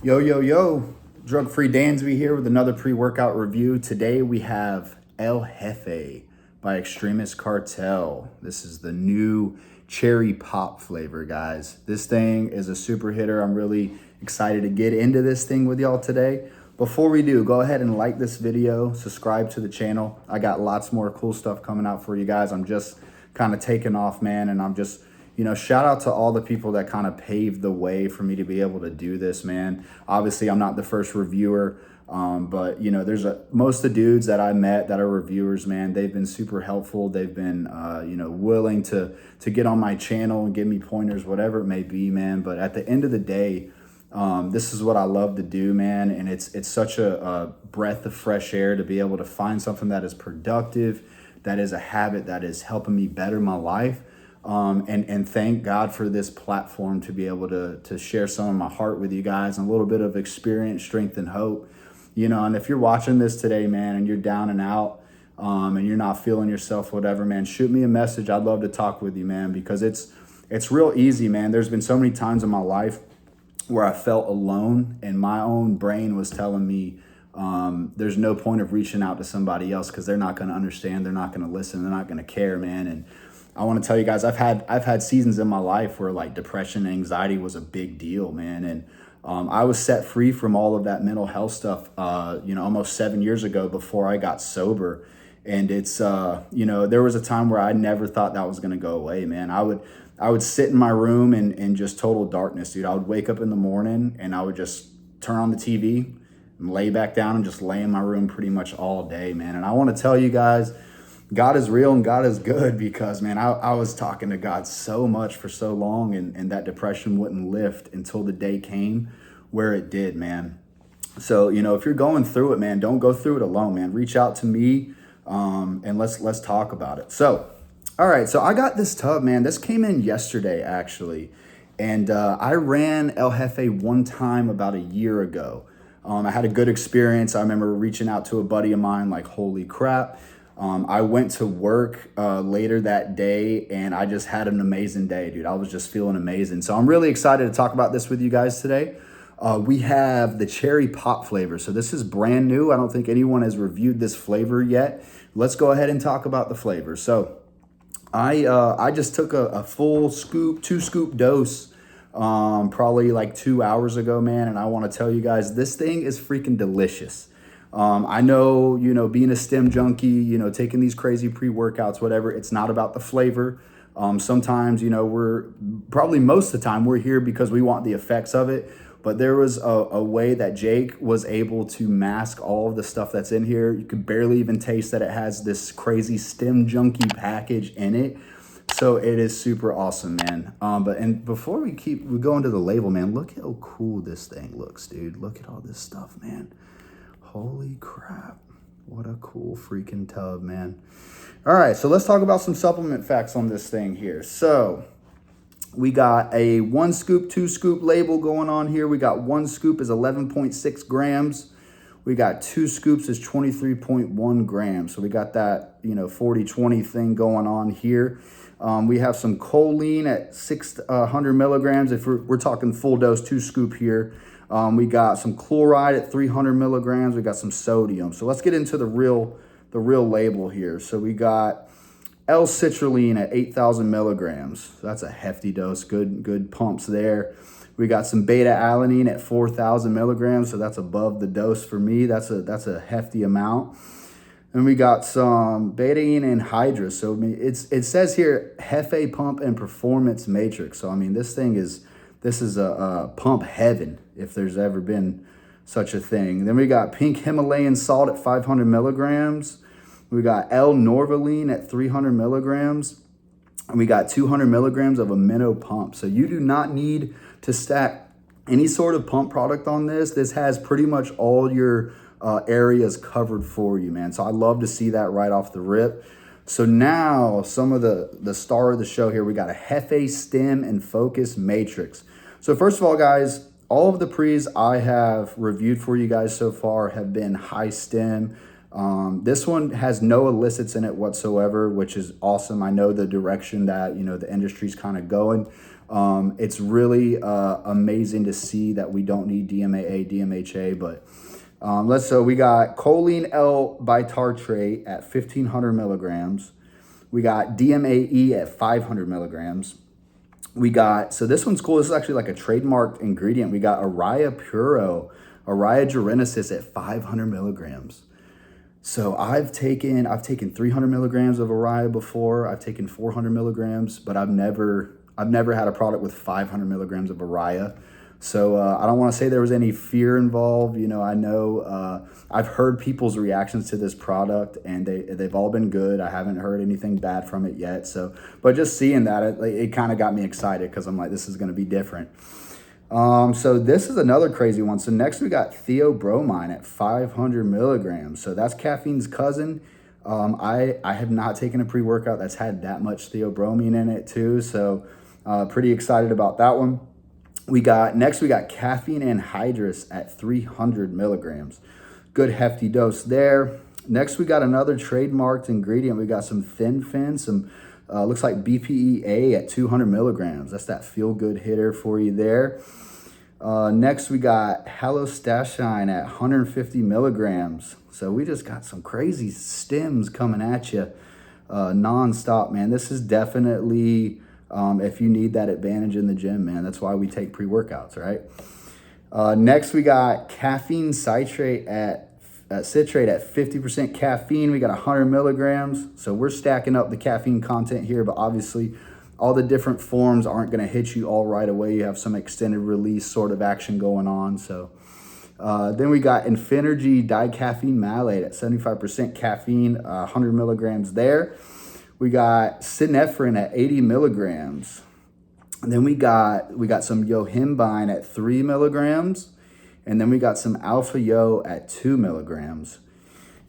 Yo, yo, yo, drug-free Dansby here with another pre-workout review. Today we have Hefe by Xtremis Cartel. This is the new cherry pop flavor, guys. This thing is a super hitter. I'm really excited to get into this thing with y'all today. Before we do, go ahead and like this video, subscribe to the channel. I got lots more cool stuff coming out for you guys. I'm just kind of taking off, man, and I'm just shout out to all the people that kind of paved the way for me to be able to do this, man. Obviously, I'm not the first reviewer, but there's most of the dudes that I met that are reviewers, man. They've been super helpful. They've been, willing to get on my channel and give me pointers, whatever it may be, man. But at the end of the day, this is what I love to do, man. And it's such a breath of fresh air to be able to find something that is productive, that is a habit that is helping me better my life. And thank God for this platform to be able to share some of my heart with you guys and a little bit of experience, strength, and hope. And if you're watching this today, man, and you're down and out, and you're not feeling yourself, whatever, man, shoot me a message. I'd love to talk with you, man, because it's real easy, man. There's been so many times in my life where I felt alone and my own brain was telling me, there's no point of reaching out to somebody else because they're not going to understand. They're not going to listen. They're not going to care, man. And I want to tell you guys, I've had seasons in my life where like depression and anxiety was a big deal, man. And I was set free from all of that mental health stuff, almost 7 years ago before I got sober. And it's, there was a time where I never thought that was going to go away, man. I would sit in my room in just total darkness, dude. I would wake up in the morning and I would just turn on the TV and lay back down and just lay in my room pretty much all day, man. And I want to tell you guys, God is real and God is good because, man, I was talking to God so much for so long and that depression wouldn't lift until the day came where it did, man. So, if you're going through it, man, don't go through it alone, man. Reach out to me and let's talk about it. So, all right, so I got this tub, man. This came in yesterday, actually. And I ran Hefe one time about a year ago. I had a good experience. I remember reaching out to a buddy of mine like, holy crap. I went to work later that day and I just had an amazing day, dude. I was just feeling amazing. So I'm really excited to talk about this with you guys today. We have the cherry pop flavor. So this is brand new. I don't think anyone has reviewed this flavor yet. Let's go ahead and talk about the flavor. So I just took a full scoop, 2 scoop dose probably like 2 hours ago, man. And I want to tell you guys, this thing is freaking delicious. I know, being a stim junkie, taking these crazy pre-workouts, whatever, it's not about the flavor. Sometimes, most of the time we're here because we want the effects of it. But there was a way that Jake was able to mask all of the stuff that's in here. You could barely even taste that it has this crazy stim junkie package in it. So it is super awesome, man. And before we go into the label, man, look how cool this thing looks, dude. Look at all this stuff, man. Holy crap. What a cool freaking tub, man. All right, so let's talk about some supplement facts on this thing here. So we got a 1 scoop, 2 scoop label going on here. We got 1 scoop is 11.6 grams. We got 2 scoops is 23.1 grams. So we got that, 40-20 thing going on here. We have some choline at 600 milligrams. If we're talking full dose, 2 scoop here. We got some chloride at 300 milligrams. We got some sodium. So let's get into the real label here. So we got L-citrulline at 8,000 milligrams. So that's a hefty dose. Good pumps there. We got some beta-alanine at 4,000 milligrams. So that's above the dose for me. That's a hefty amount. And we got some betaine anhydrous. So it says here Hefe pump and performance matrix. So this is a pump heaven if there's ever been such a thing. Then we got pink Himalayan salt at 500 milligrams. We got L-norvaline at 300 milligrams. And we got 200 milligrams of amino pump. So you do not need to stack any sort of pump product on this. This has pretty much all your areas covered for you, man. So I love to see that right off the rip. So now some of the star of the show here, we got a Hefe Stim and Focus Matrix. So first of all, guys, all of the pre's I have reviewed for you guys so far have been high stim. This one has no illicits in it whatsoever, which is awesome. I know the direction that, the industry's kind of going. It's really amazing to see that we don't need DMAA, DMHA, but so we got choline L bitartrate at 1,500 milligrams. We got DMAE at 500 milligrams. We got, so this one's cool. This is actually like a trademarked ingredient. We got Araya Puro, Araya genesis at 500 milligrams. So I've taken 300 milligrams of Araya before. I've taken 400 milligrams, but I've never had a product with 500 milligrams of Araya. So I don't want to say there was any fear involved. You know, I know I've heard people's reactions to this product, and they've all been good. I haven't heard anything bad from it yet. So, but just seeing that, it kind of got me excited, because I'm like, this is going to be different. So this is another crazy one. So next we got theobromine at 500 milligrams. So that's caffeine's cousin. I have not taken a pre-workout that's had that much theobromine in it too. So pretty excited about that one. Next we got caffeine anhydrous at 300 milligrams. Good hefty dose there. Next we got another trademarked ingredient. We got some thin fin, some looks like BPEA at 200 milligrams. That's that feel good hitter for you there. Next we got halostashine at 150 milligrams. So we just got some crazy stems coming at you non-stop, man. This is definitely if you need that advantage in the gym, man. That's why we take pre-workouts, right? Next we got caffeine citrate at citrate at 50% caffeine. We got 100 milligrams. So we're stacking up the caffeine content here, but obviously all the different forms aren't going to hit you all right away. You have some extended release sort of action going on. So then we got Infinergy dicaffeine malate at 75% caffeine, 100 milligrams there. We got synephrine at 80 milligrams. And then we got some yohimbine at 3 milligrams. And then we got some alpha yo at 2 milligrams.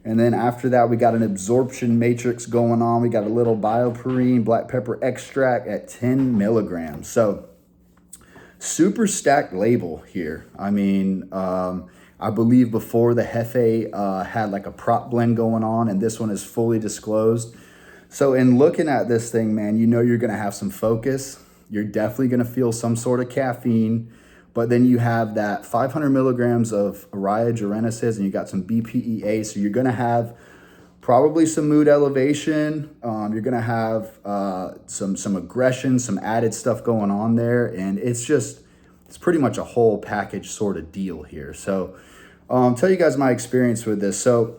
And then after that, we got an absorption matrix going on. We got a little bioperine black pepper extract at 10 milligrams. So super stacked label here. I mean, I believe before the Hefe had like a prop blend going on, and this one is fully disclosed. So in looking at this thing, man, you know you're going to have some focus. You're definitely going to feel some sort of caffeine. But then you have that 500 milligrams of Araya genesis, and you got some BPEA. So you're going to have probably some mood elevation. You're going to have some aggression, some added stuff going on there. And it's pretty much a whole package sort of deal here. So I'll tell you guys my experience with this. So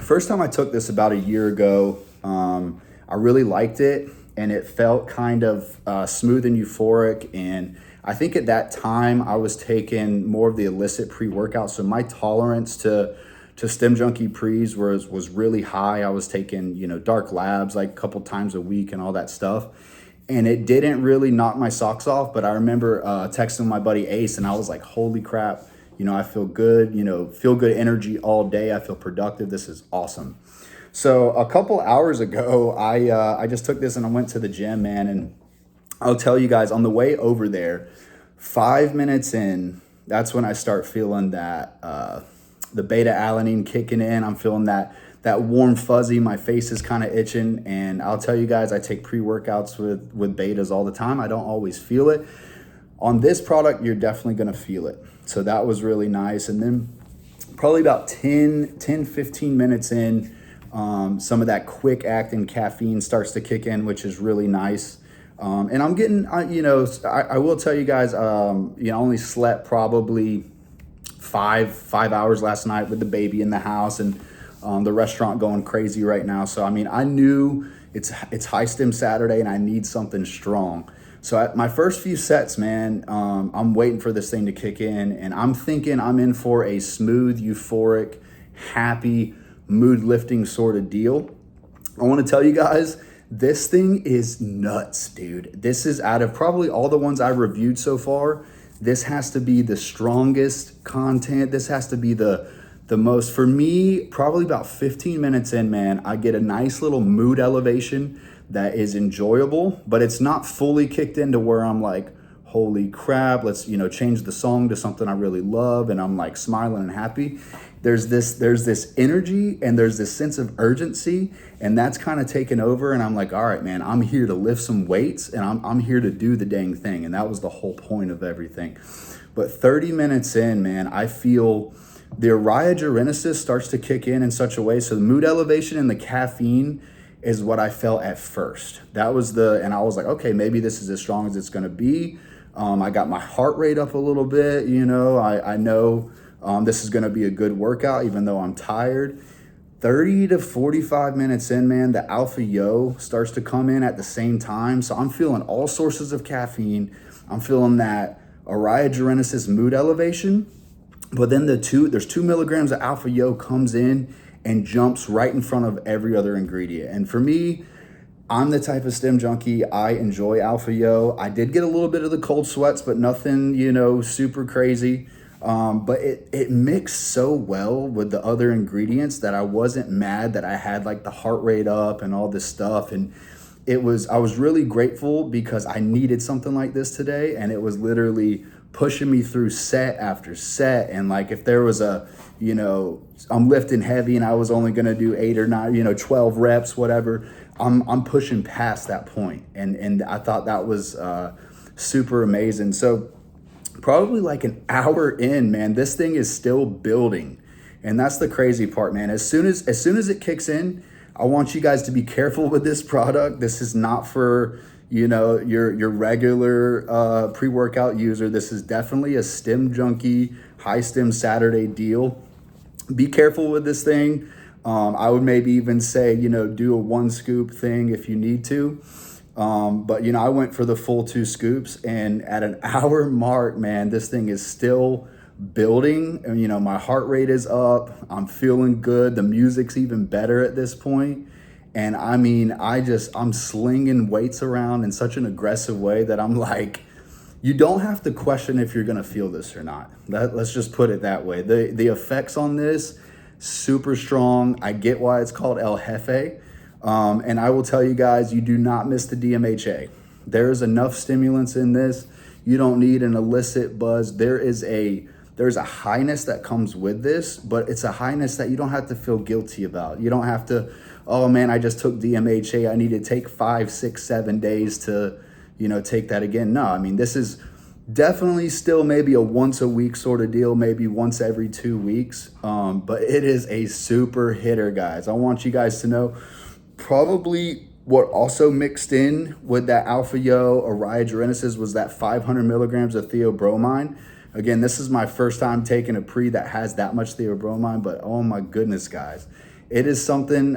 first time I took this about a year ago, I really liked it, and it felt kind of smooth and euphoric. And I think at that time I was taking more of the illicit pre-workout. So my tolerance to Stem Junkie Pre's was really high. I was taking, Dark Labs like a couple times a week and all that stuff. And it didn't really knock my socks off. But I remember texting my buddy Ace, and I was like, holy crap, I feel good, feel good energy all day. I feel productive. This is awesome. So a couple hours ago, I just took this and I went to the gym, man. And I'll tell you guys, on the way over there, 5 minutes in, that's when I start feeling that the beta alanine kicking in. I'm feeling that warm fuzzy. My face is kind of itching. And I'll tell you guys, I take pre-workouts with betas all the time. I don't always feel it. On this product, you're definitely going to feel it. So that was really nice. And then probably about 15 minutes in, some of that quick acting caffeine starts to kick in, which is really nice. And I'm getting, I will tell you guys, I only slept probably five hours last night with the baby in the house, and the restaurant going crazy right now. So, I mean, I knew it's High Stim Saturday and I need something strong. So at my first few sets, man, I'm waiting for this thing to kick in, and I'm thinking I'm in for a smooth, euphoric, happy, mood lifting sort of deal. I want to tell you guys, this thing is nuts, dude. This is, out of probably all the ones I've reviewed so far, this has to be the strongest content. This has to be the most, for me, probably about 15 minutes in, man, I get a nice little mood elevation that is enjoyable, but it's not fully kicked into where I'm like, holy crap, let's, change the song to something I really love. And I'm like smiling and happy. There's this energy and there's this sense of urgency, and that's kind of taken over. And I'm like, all right, man, I'm here to lift some weights, and I'm here to do the dang thing. And that was the whole point of everything. But 30 minutes in, man, I feel the Xtremis starts to kick in such a way. So the mood elevation and the caffeine is what I felt at first. That was and I was like, okay, maybe this is as strong as it's gonna be. I got my heart rate up a little bit, I know this is gonna be a good workout, even though I'm tired. 30 to 45 minutes in, man, the alpha yo starts to come in at the same time. So I'm feeling all sources of caffeine. I'm feeling that Xtremis mood elevation, but then there's 2 milligrams of alpha yo comes in and jumps right in front of every other ingredient. And for me, I'm the type of stim junkie. I enjoy alpha yo. I did get a little bit of the cold sweats, but nothing, super crazy. But it mixed so well with the other ingredients that I wasn't mad that I had like the heart rate up and all this stuff. And I was really grateful because I needed something like this today. And it was literally pushing me through set after set. And like, if there was I'm lifting heavy and I was only going to do 8 or 9, 12 reps, whatever, I'm pushing past that point. And I thought that was super amazing. So probably like an hour in, man, this thing is still building. And that's the crazy part, man. As soon as it kicks in, I want you guys to be careful with this product. This is not for, your regular pre-workout user. This is definitely a stim junkie, high stim Saturday deal. Be careful with this thing. I would maybe even say, do a 1 scoop thing if you need to. But I went for the full 2 scoops, and at an hour mark, man, this thing is still building. And, my heart rate is up. I'm feeling good. The music's even better at this point. And I mean, I'm slinging weights around in such an aggressive way that I'm like, you don't have to question if you're going to feel this or not. Let's just put it that way. The effects on this, super strong. I get why it's called El Hefe. And I will tell you guys, you do not miss the DMHA. There's enough stimulants in this. You don't need an illicit buzz. There's a highness that comes with this, but it's a highness that you don't have to feel guilty about. You don't have to, oh man, I just took DMHA. I need to take 5, 6, 7 days to, take that again. No, I mean, this is definitely still maybe a once a week sort of deal, maybe once every 2 weeks. But it is a super hitter, guys. I want you guys to know probably what also mixed in with that alpha yo or Xtremis was that 500 milligrams of theobromine. Again, this is my first time taking a pre that has that much theobromine, but oh my goodness, guys, it is something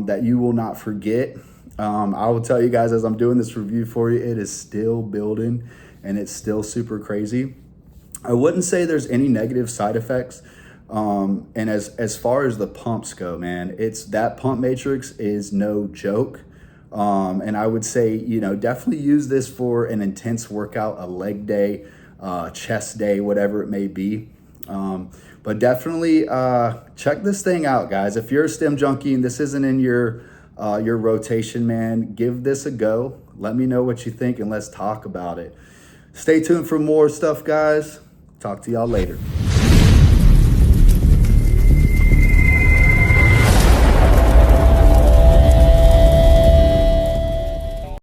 that you will not forget. I will tell you guys, as I'm doing this review for you, it is still building and it's still super crazy. I wouldn't say there's any negative side effects. And as far as the pumps go, man, that pump matrix is no joke. And I would say, definitely use this for an intense workout, a leg day, chest day, whatever it may be. But definitely check this thing out, guys. If you're a stim junkie and this isn't in your rotation, man, give this a go. Let me know what you think and let's talk about it. Stay tuned for more stuff, guys. Talk to y'all later.